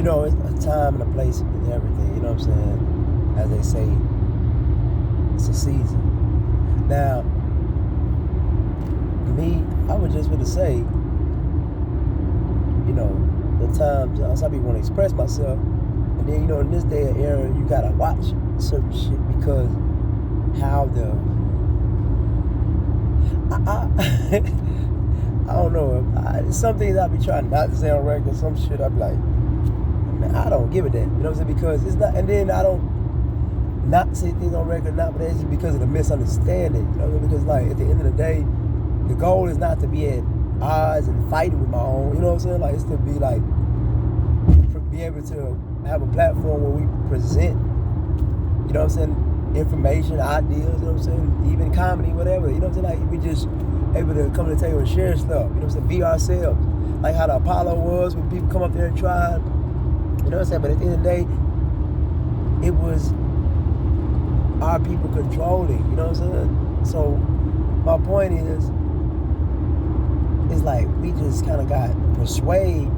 You know, it's a time and a place and everything, you know what I'm saying? As they say, it's a season. Now, me, I was just gonna say, you know, the times some people want to express myself, and then, you know, in this day and era, you gotta watch certain shit because how the I don't know. Some things I be trying not to say on record. Some shit I be like, man, I don't give a damn. You know what I'm saying? Because it's not. And then I don't not say things on record, not, but it's just because of the misunderstanding. You know what I mean? Because like at the end of the day, the goal is not to be at odds and fighting with my own. You know what I'm saying? Like it's to be like be able to have a platform where we present. You know what I'm saying? Information, ideas. You know what I'm saying? Even comedy, whatever. You know what I'm saying? Like we just able to come to the table and share stuff, you know what I'm saying, be ourselves. Like how the Apollo was when people come up there and try, you know what I'm saying, but at the end of the day, it was our people controlling, you know what I'm saying? So my point is, it's like we just kind of got persuaded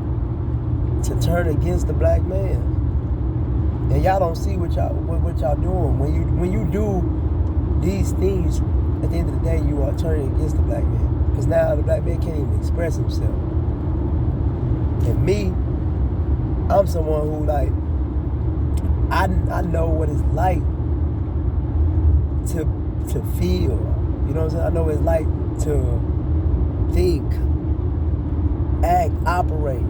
to turn against the black man. And y'all don't see what y'all doing. When you do these things, at the end of the day, you are turning against the black man. Because now the black man can't even express himself. And me, I'm someone who like, I know what it's like to feel. You know what I'm saying? I know what it's like to think, act, operate,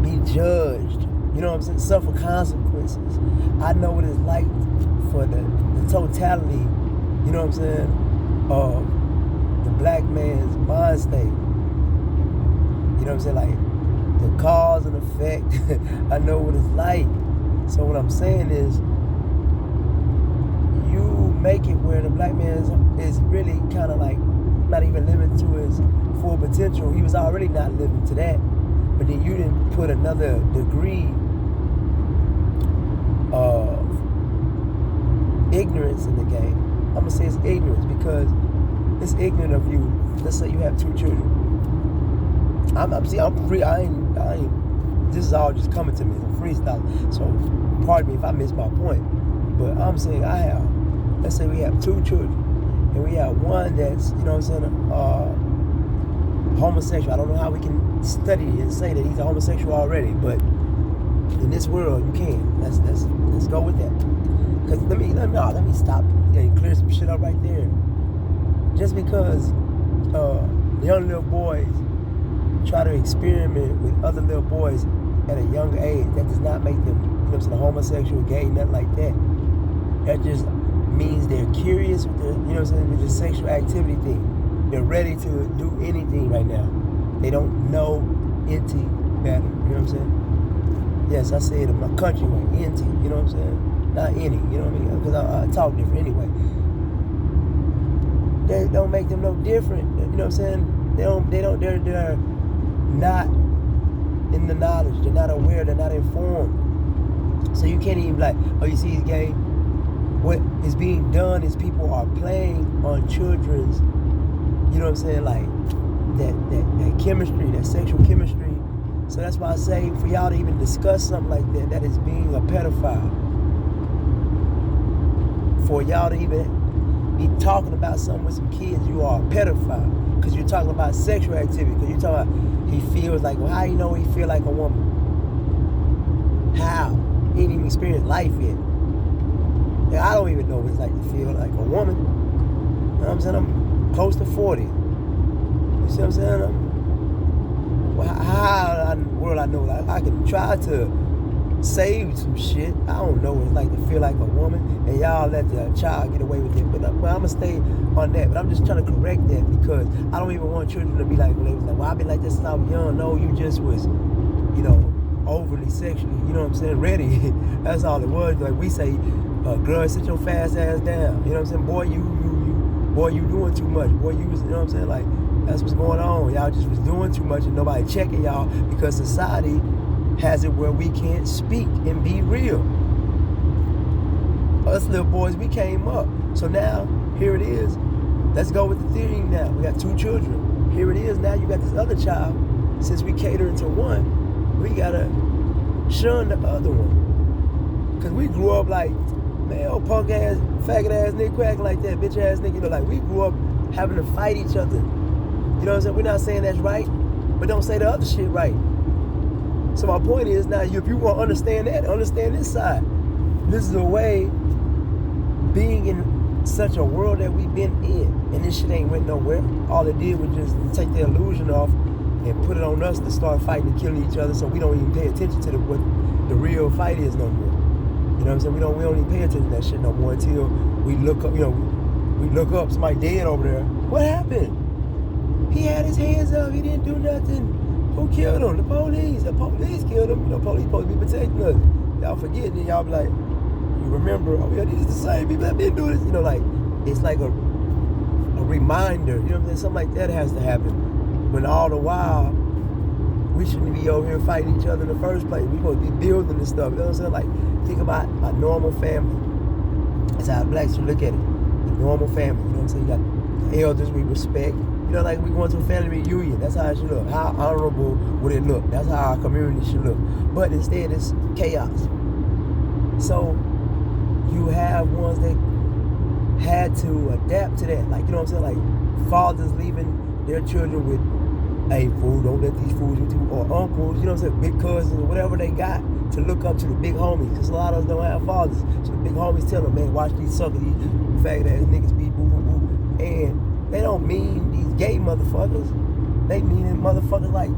be judged. You know what I'm saying? Suffer consequences. I know what it's like for the totality, you know what I'm saying, of the black man's mind state. You know what I'm saying? Like the cause and effect. I know what it's like. So what I'm saying is, you make it where the black man is really kind of like not even living to his full potential. He was already not living to that. But then you didn't put another degree of ignorance in the game. I'm gonna say it's ignorance because it's ignorant of you. Let's say you have 2 children. I'm free. I ain't. This is all just coming to me. I'm freestyling. So, pardon me if I miss my point. But I'm saying let's say we have 2 children, and we have one that's, you know what I'm saying, homosexual. I don't know how we can study and say that he's a homosexual already, but in this world you can. Let's go with that. Cause let me stop and clear some shit up right there. Just because young little boys try to experiment with other little boys at a young age, that does not make them, you know what I'm saying, homosexual, gay, nothing like that. That just means they're curious with their, you know what I'm saying, with the sexual activity thing. They're ready to do anything right now. They don't know NT better, you know what I'm saying? Yes, I say it in my country way, NT, you know what I'm saying? Not any, you know what I mean? Because I talk different anyway. They don't make them no different, you know what I'm saying? They're not in the knowledge, they're not aware, they're not informed. So you can't even like, oh, you see he's gay? What is being done is people are playing on children's, you know what I'm saying, like that chemistry, that sexual chemistry. So that's why I say for y'all to even discuss something like that, that is being a pedophile. For y'all to even be talking about something with some kids, you are a pedophile. Because you're talking about sexual activity. Because you're talking about he feels like, well, how you know he feel like a woman? How? He ain't even experienced life yet. And I don't even know what it's like to feel like a woman. You know what I'm saying? I'm close to 40. You see what I'm saying? How in the world I know? Like, I can try to save some shit. I don't know what it's like to feel like a woman, and y'all let the child get away with it. But I'm gonna stay on that. But I'm just trying to correct that because I don't even want children to be like, when they was like, well, I've been like this since I was young. No, you just was, you know, overly sexually, you know what I'm saying, ready. That's all it was. Like we say, girl, sit your fast ass down. You know what I'm saying? Boy, you doing too much. Boy, you was, you know what I'm saying? Like, that's what's going on. Y'all just was doing too much and nobody checking y'all because society has it where we can't speak and be real. Us little boys, we came up. So now, here it is. Let's go with the theory now. We got 2 children. Here it is. Now you got this other child. Since we catering to one, we gotta shun the other one. Because we grew up like, man, old punk ass, faggot ass nigga quacking like that, bitch ass nigga, you know, like we grew up having to fight each other. You know what I'm saying? We're not saying that's right, but don't say the other shit right. So my point is now, if you want to understand that, understand this side. This is a way, being in such a world that we've been in, and this shit ain't went nowhere. All it did was just take the illusion off and put it on us to start fighting and killing each other, so we don't even pay attention to what the real fight is no more. You know what I'm saying? We don't even pay attention to that shit no more until we look up, you know, we look up, somebody dead over there. What happened? He had his hands up, he didn't do nothing. Who killed him? The police. The police killed him. You know, police supposed to be protecting us. Y'all forgetting, and y'all be like, you remember, oh yeah, these are the same people that been doing this. You know, like, it's like a reminder, you know what I'm saying? Something like that has to happen. When all the while, we shouldn't be over here fighting each other in the first place. We supposed to be building this stuff. You know what I'm saying? Like, think about a normal family. That's how blacks should look at it. A normal family. You know what I'm saying? You got elders we respect. You know, like we going to a family reunion. That's how it should look. How honorable would it look? That's how our community should look. But instead, it's chaos. So you have ones that had to adapt to that. Like, you know what I'm saying? Like fathers leaving their children with, hey, fool, don't let these fools with you, or uncles, you know what I'm saying? Big cousins or whatever they got to look up to the big homies. Because a lot of us don't have fathers. So the big homies tell them, man, watch these suckers, these faggot ass niggas be boo boo boo. And they don't mean these gay motherfuckers. They mean them motherfuckers like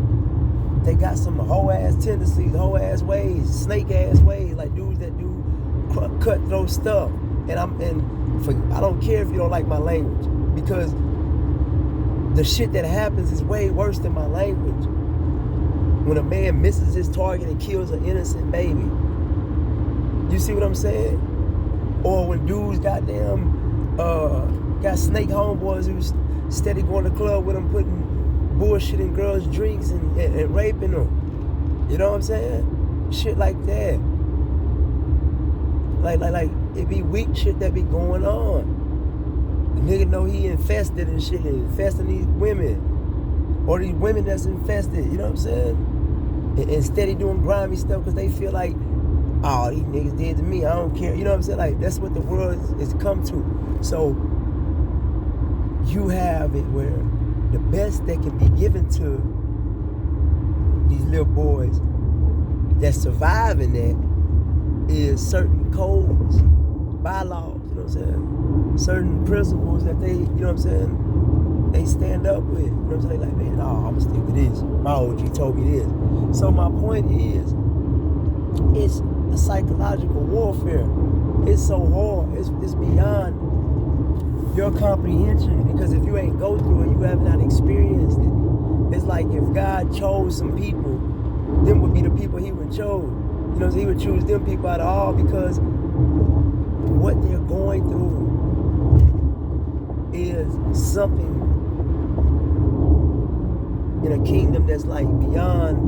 they got some hoe ass tendencies, hoe ass ways, snake ass ways, like dudes that do cutthroat stuff. And I don't care if you don't like my language, because the shit that happens is way worse than my language. When a man misses his target and kills an innocent baby, you see what I'm saying? Or when dudes got snake homeboys who's steady going to the club with them, putting bullshit in girls' drinks and raping them. You know what I'm saying? Shit like that. Like it be weak shit that be going on. The nigga know he infested and shit, infesting these women. Or these women that's infested, you know what I'm saying? And steady doing grimy stuff because they feel like, oh, these niggas did to me, I don't care. You know what I'm saying? Like, that's what the world is come to. So you have it where the best that can be given to these little boys that survive in that is certain codes, bylaws, you know what I'm saying? Certain principles that they, you know what I'm saying, they stand up with. You know what I'm saying? Like, man, no, I'm gonna stick to this. My OG told me this. So my point is, it's a psychological warfare. It's so hard. It's beyond your comprehension, because if you ain't go through it, you have not experienced it. It's like if God chose some people, them would be the people he would choose. You know, so he would choose them people out of all, because what they're going through is something in a kingdom that's like beyond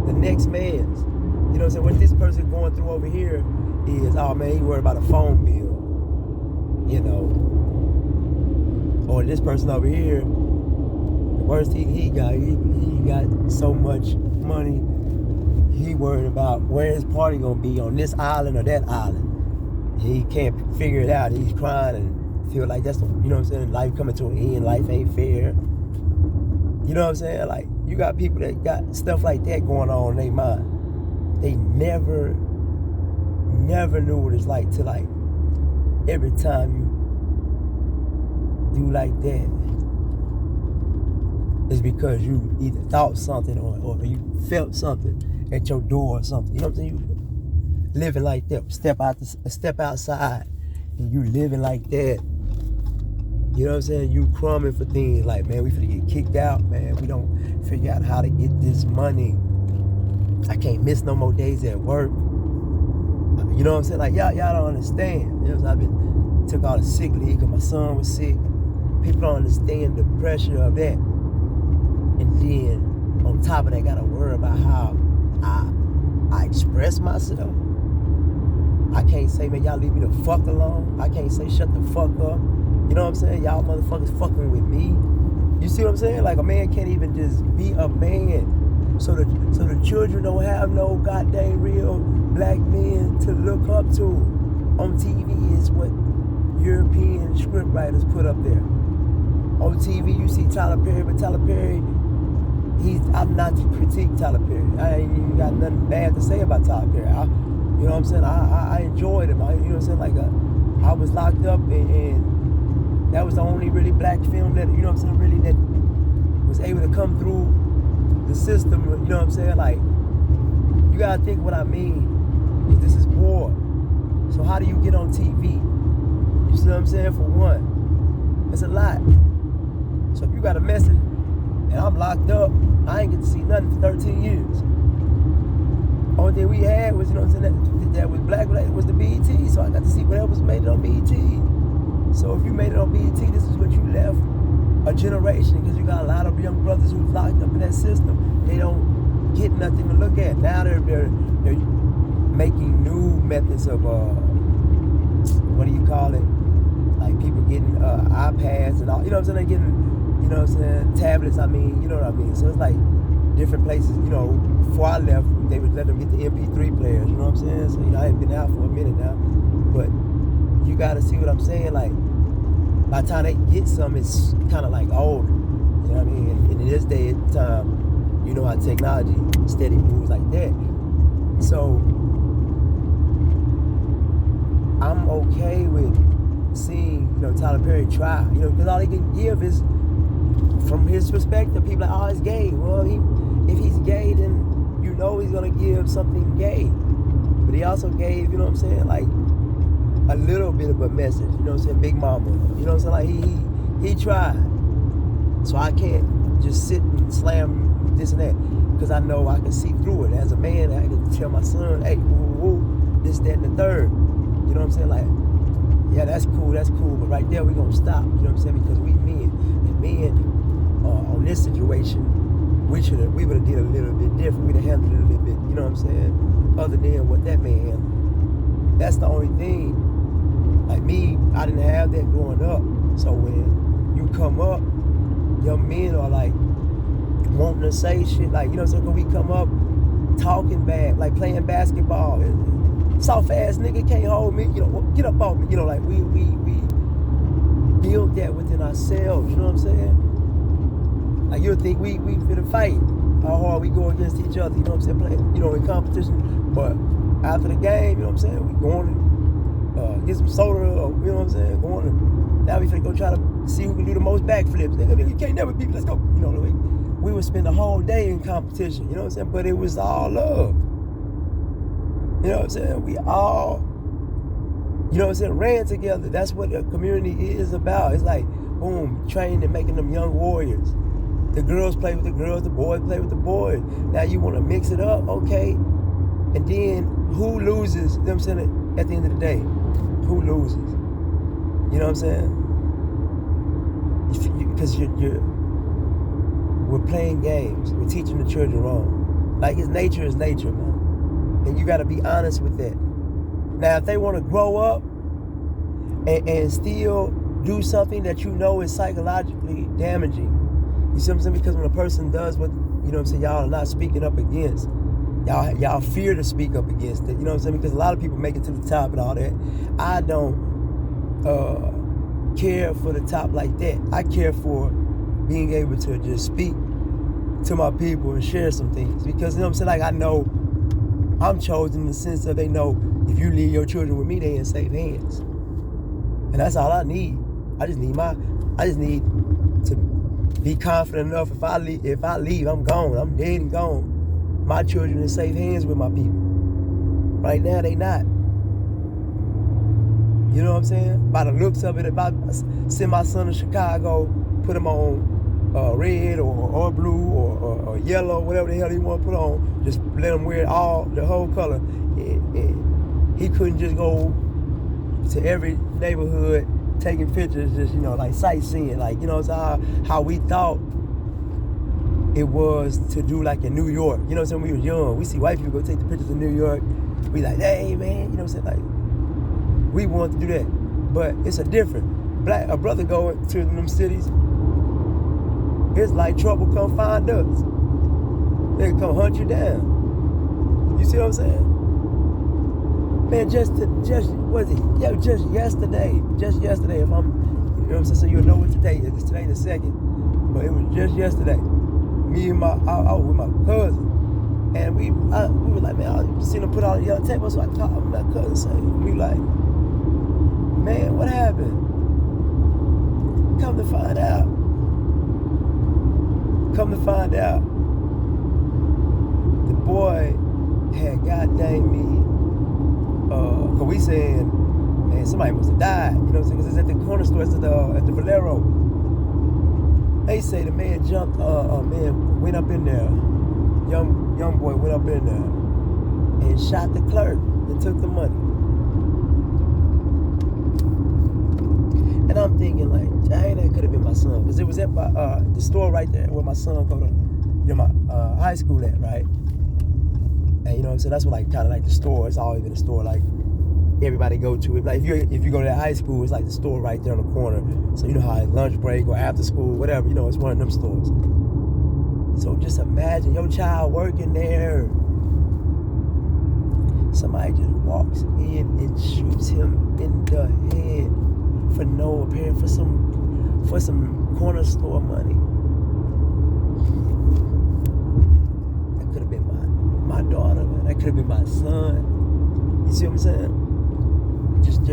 the next man's. You know what I'm saying? What this person going through over here is, oh man, he worried about a phone bill. You know, or this person over here, the worst thing he got so much money, he worried about where his party gonna be, on this island or that island. He can't figure it out. He's crying and feel like that's the, you know what I'm saying, life coming to an end, life ain't fair. You know what I'm saying? Like, you got people that got stuff like that going on in their mind. They never knew what it's like to, like, every time you do like that, it's because you either thought something or you felt something at your door or something. You know what I'm saying? You living like that. Step outside and you living like that. You know what I'm saying? You crumbing for things like, man, we finna get kicked out, man. We don't figure out how to get this money. I can't miss no more days at work. You know what I'm saying? Like, y'all don't understand. You know what I'm saying? Took all the sick leave because my son was sick. People don't understand the pressure of that. And then, on top of that, gotta worry about how I express myself. I can't say, man, y'all leave me the fuck alone. I can't say, shut the fuck up. You know what I'm saying? Y'all motherfuckers fucking with me. You see what I'm saying? Like, a man can't even just be a man. So the children don't have no goddamn real black men to look up to. On TV is what European scriptwriters put up there. On TV you see Tyler Perry, but Tyler Perry, I'm not to critique Tyler Perry. I ain't even got nothing bad to say about Tyler Perry. You know what I'm saying? I enjoyed him. You know what I'm saying? Like I was locked up and that was the only really black film that, you know what I'm saying, really that was able to come through the system, you know what I'm saying? Like, you gotta think what I mean, because this is war. So how do you get on TV? You see what I'm saying? For one, it's a lot. So if you got a message, and I'm locked up, I ain't get to see nothing for 13 years. Only thing we had was, you know what I'm saying, that was black, was the BET, so I got to see whatever was made it on BET. So if you made it on BET, this is what you left a generation, because you got a lot of young brothers who's locked up in that system. They don't get nothing to look at. Now they're making new methods of, what do you call it? Like people getting iPads and all, you know what I'm saying? They're getting, you know what I'm saying, tablets, you know what I mean? So it's like different places, you know, before I left, they would let them get the MP3 players, you know what I'm saying? So, you know, I ain't been out for a minute now, but you gotta see what I'm saying, like, by the time they get some, it's kind of like old, you know what I mean? And in this day and time, you know how technology steady moves like that. So I'm okay with seeing, you know, Tyler Perry try, you know, because all he can give is, from his perspective, people are like, oh, he's gay. Well, if he's gay, then you know he's gonna give something gay. But he also gave, you know what I'm saying, like a little bit of a message, you know what I'm saying, Big Mama, you know what I'm saying, like he tried. So I can't just sit and slam this and that, because I know I can see through it. As a man, I can tell my son, hey, woo, this, that, and the third. You know what I'm saying? Like, yeah, that's cool, but right there we gonna stop, you know what I'm saying? Because we men, and men on this situation, we would have did a little bit different. We'd have handled it a little bit, you know what I'm saying? Other than what that man handled. That's the only thing. Like me, I didn't have that growing up. So when you come up, young men are like wanting to say shit, like, you know what I'm saying? When we come up talking bad, like playing basketball, soft ass nigga can't hold me, you know, get up on me, you know, like we build that within ourselves, you know what I'm saying? Like you'll think we finna fight, how hard we go against each other, you know what I'm saying, playing, you know, in competition, but after the game, you know what I'm saying, we going to get some soda, or, you know what I'm saying, going to, now we finna go try to see who can do the most backflips. Nigga, you can't never beat me, let's go, you know, we would spend the whole day in competition, you know what I'm saying, but it was all love. You know what I'm saying? We all, you know what I'm saying, ran together. That's what a community is about. It's like, boom, training and making them young warriors. The girls play with the girls, the boys play with the boys. Now you want to mix it up, okay. And then who loses, you know what I'm saying, at the end of the day? Who loses? You know what I'm saying? Because we're playing games. We're teaching the children wrong. Like, nature is nature, man. And you got to be honest with that. Now, if they want to grow up and still do something that you know is psychologically damaging, you see what I'm saying? Because when a person does what, you know what I'm saying, y'all are not speaking up against, y'all fear to speak up against it, you know what I'm saying? Because a lot of people make it to the top and all that. I don't care for the top like that. I care for being able to just speak to my people and share some things. Because, you know what I'm saying, like, I know I'm chosen in the sense that they know if you leave your children with me, they in safe hands. And that's all I need. I just need to be confident enough, if I leave, I'm gone. I'm dead and gone. My children in safe hands with my people. Right now, they not. You know what I'm saying? By the looks of it, if I send my son to Chicago, put him on red or blue or yellow, whatever the hell he want to put on, just let him wear the whole color. And he couldn't just go to every neighborhood taking pictures, just, you know, like sightseeing, like, you know, it's how we thought it was to do, like in New York. You know what I'm saying? When we was young, we see white people go take the pictures in New York. We like, hey man, you know what I'm saying? Like, we want to do that, but it's a brother going to them cities, it's like trouble come find us. They come hunt you down. You see what I'm saying? Man, just yesterday. If I'm, you know what I'm saying, so you'll know what today is. Today the 2nd, but it was just yesterday. Me and I was with my cousin, and we were like, man, I seen him put out on the yellow table, so I called my cousin, saying, we like, man, what happened? Come to find out, the boy had goddamn me. Cause we saying, man, somebody must have died. You know what I'm saying? Cause it's at the corner store, it's at the Valero. They say the man jumped. Man went up in there. Young boy went up in there and shot the clerk and took the money. And I'm thinking like, dang, that could have been my son, cause it was at my, the store right there where my son go to, you know, my high school at, right? And you know what I'm saying? That's what like kind of like the store. It's always been a store like everybody go to it. Like if you go to that high school, it's like the store right there on the corner. So you know how it's lunch break or after school, whatever. You know, it's one of them stores. So just imagine your child working there. Somebody just walks in and shoots him in the head for no apparent for some corner store money. That could have been my daughter, man. That could have been my son. You see what I'm saying? Just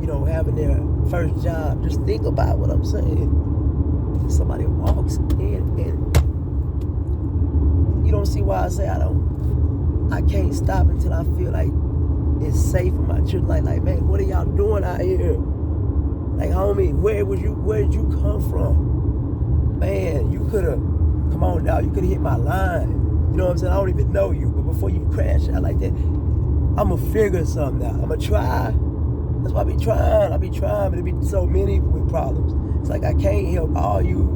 you know, having their first job. Just think about what I'm saying. Somebody walks in and you don't see why I say I can't stop until I feel like it's safe for my children. Like, man, what are y'all doing out here? Like, homie, where did you come from? Man, you could have, come on now, you could have hit my line. You know what I'm saying? I don't even know you, but before you crash out like that, I'ma figure something out. I'ma try. That's why I be trying, but it be so many with problems. It's like I can't help all you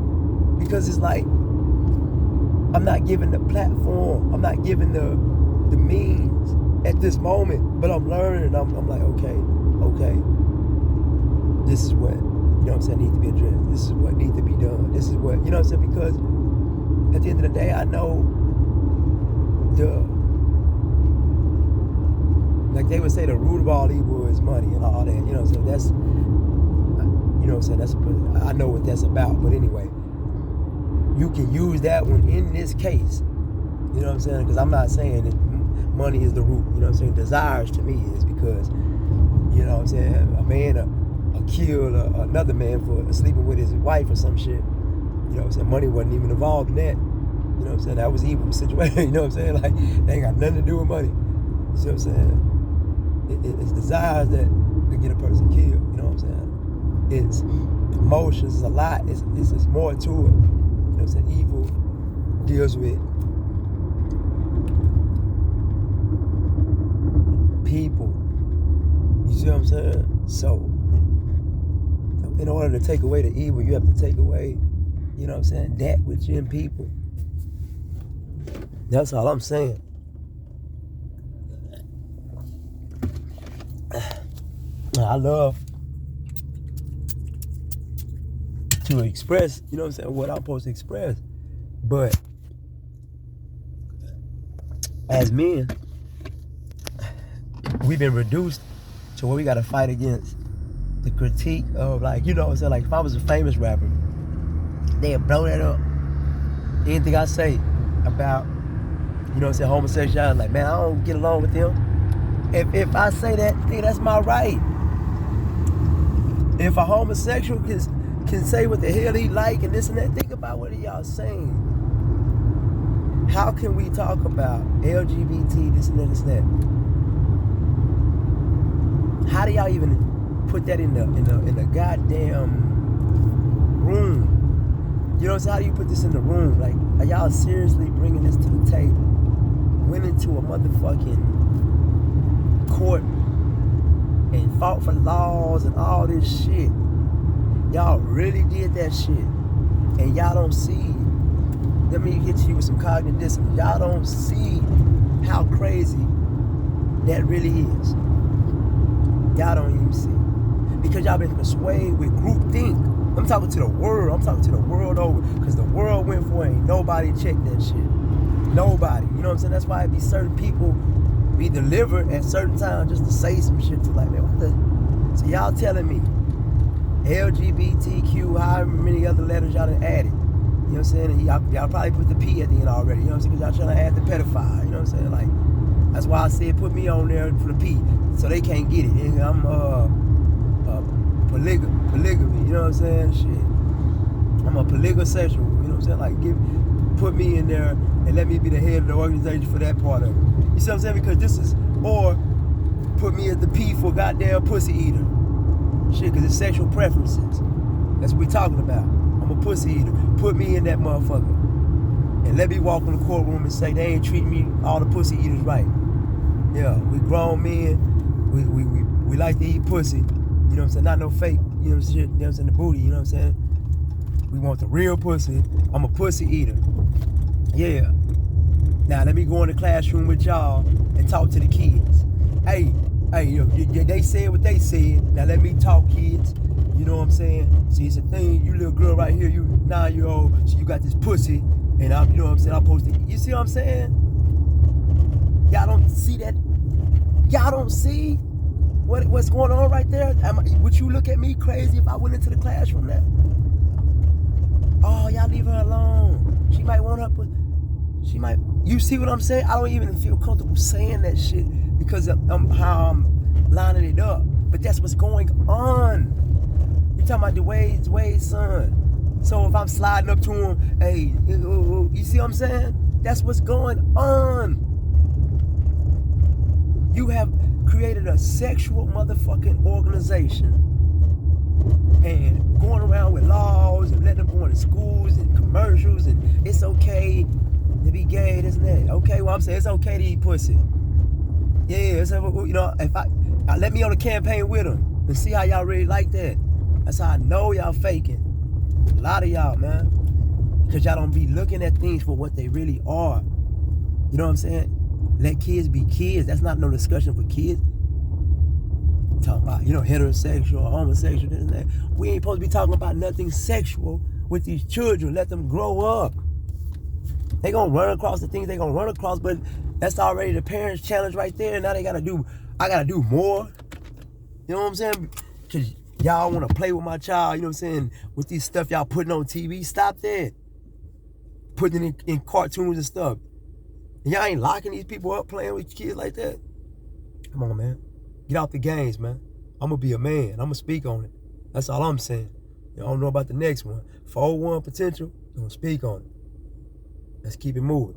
because it's like I'm not given the platform. I'm not given the means at this moment, but I'm learning. I'm like, okay. This is what, you know what I'm saying, needs to be addressed. This is what needs to be done. This is what, you know what I'm saying, because at the end of the day, I know like they would say, the root of all evil is money and all that. You know what I'm saying? That's, you know what I'm saying? I know what that's about. But anyway, you can use that one in this case. You know what I'm saying? Because I'm not saying that money is the root. You know what I'm saying? Desires to me is because, you know what I'm saying, a man killed another man for sleeping with his wife or some shit. You know what I'm saying? Money wasn't even involved in that. You know what I'm saying? That was evil situation. You know what I'm saying? Like, they ain't got nothing to do with money. You see what I'm saying? It's desires that get a person killed. You know what I'm saying? It's emotions. It's a lot. It's more to it. You know what I'm saying? Evil deals with people. You see what I'm saying? So, in order to take away the evil, you have to take away, you know what I'm saying, that which in people. That's all I'm saying. I love to express, you know what I'm saying, what I'm supposed to express. But as men, we've been reduced to where we got to fight against the critique of, like, you know what I'm saying, like if I was a famous rapper, they'd blow that up. Anything I say about, you know what I'm saying, homosexuality, like, man, I don't get along with them. If I say that, nigga, that's my right. If a homosexual can say what the hell he like and this and that, think about what y'all saying. How can we talk about LGBT, this and that, this and that? How do y'all even put that in the goddamn room? You know what I'm saying? How do you put this in the room? Like, are y'all seriously bringing this to the table? Went into a motherfucking court and fought for laws and all this shit. Y'all really did that shit. And y'all don't see. Let me get to you with some cognitive dissonance. Y'all don't see how crazy that really is. Y'all don't even see. Because y'all been persuaded with groupthink. I'm talking to the world. I'm talking to the world over. Because the world went for it. Ain't nobody checked that shit. Nobody. You know what I'm saying? That's why it be certain people be delivered at certain times just to say some shit to like, man, what the? So y'all telling me LGBTQ, however many other letters y'all done added. You know what I'm saying? And y'all probably put the P at the end already. You know what I'm saying? Because y'all trying to add the pedophile. You know what I'm saying? Like, that's why I said put me on there for the P, so they can't get it. And I'm polygamy. You know what I'm saying? Shit. I'm a polygosexual. You know what I'm saying? Like, put me in there and let me be the head of the organization for that part of it. You see what I'm saying? Because this is, or put me at the P for goddamn pussy eater. Shit, because it's sexual preferences. That's what we talking about. I'm a pussy eater. Put me in that motherfucker. And let me walk in the courtroom and say they ain't treating me, all the pussy eaters, right. Yeah, we grown men. We like to eat pussy. You know what I'm saying? Not no fake, you know what I'm saying? You know what I'm saying? The booty, you know what I'm saying? We want the real pussy. I'm a pussy eater. Yeah. Now let me go in the classroom with y'all and talk to the kids. Hey, they said what they said. Now let me talk, kids. You know what I'm saying? See, it's a thing. You little girl right here, you 9-year-old, so you got this pussy, and I'm, you know what I'm saying? I'm supposed to. You see what I'm saying? Y'all don't see that? Y'all don't see what's going on right there? Would you look at me crazy if I went into the classroom now? Oh, y'all leave her alone. She might want her, but she might. You see what I'm saying? I don't even feel comfortable saying that shit because of how I'm lining it up. But that's what's going on. You talking about the Wade's son. So if I'm sliding up to him, hey, you see what I'm saying? That's what's going on. You have created a sexual motherfucking organization and going around with laws and letting them go into schools and commercials and it's okay to be gay, this and that. Okay, well I'm saying it's okay to eat pussy. Yeah, it's, you know, if I let me on a campaign with them and see how y'all really like that. That's how I know y'all faking. A lot of y'all, man, because y'all don't be looking at things for what they really are. You know what I'm saying? Let kids be kids. That's not no discussion for kids. Talking about, you know, heterosexual, homosexual, this and that. We ain't supposed to be talking about nothing sexual with these children. Let them grow up. They gonna run across the things they gonna run across, but that's already the parents' challenge right there. Now they gotta do, I gotta do more. You know what I'm saying? Cause y'all wanna play with my child, you know what I'm saying? With these stuff y'all putting on TV, stop that. Putting it in cartoons and stuff. And y'all ain't locking these people up playing with kids like that. Come on, man. Get off the games, man. I'm gonna be a man. I'm gonna speak on it. That's all I'm saying. You don't know about the next one. 401 potential, I'm gonna speak on it. Let's keep it moving.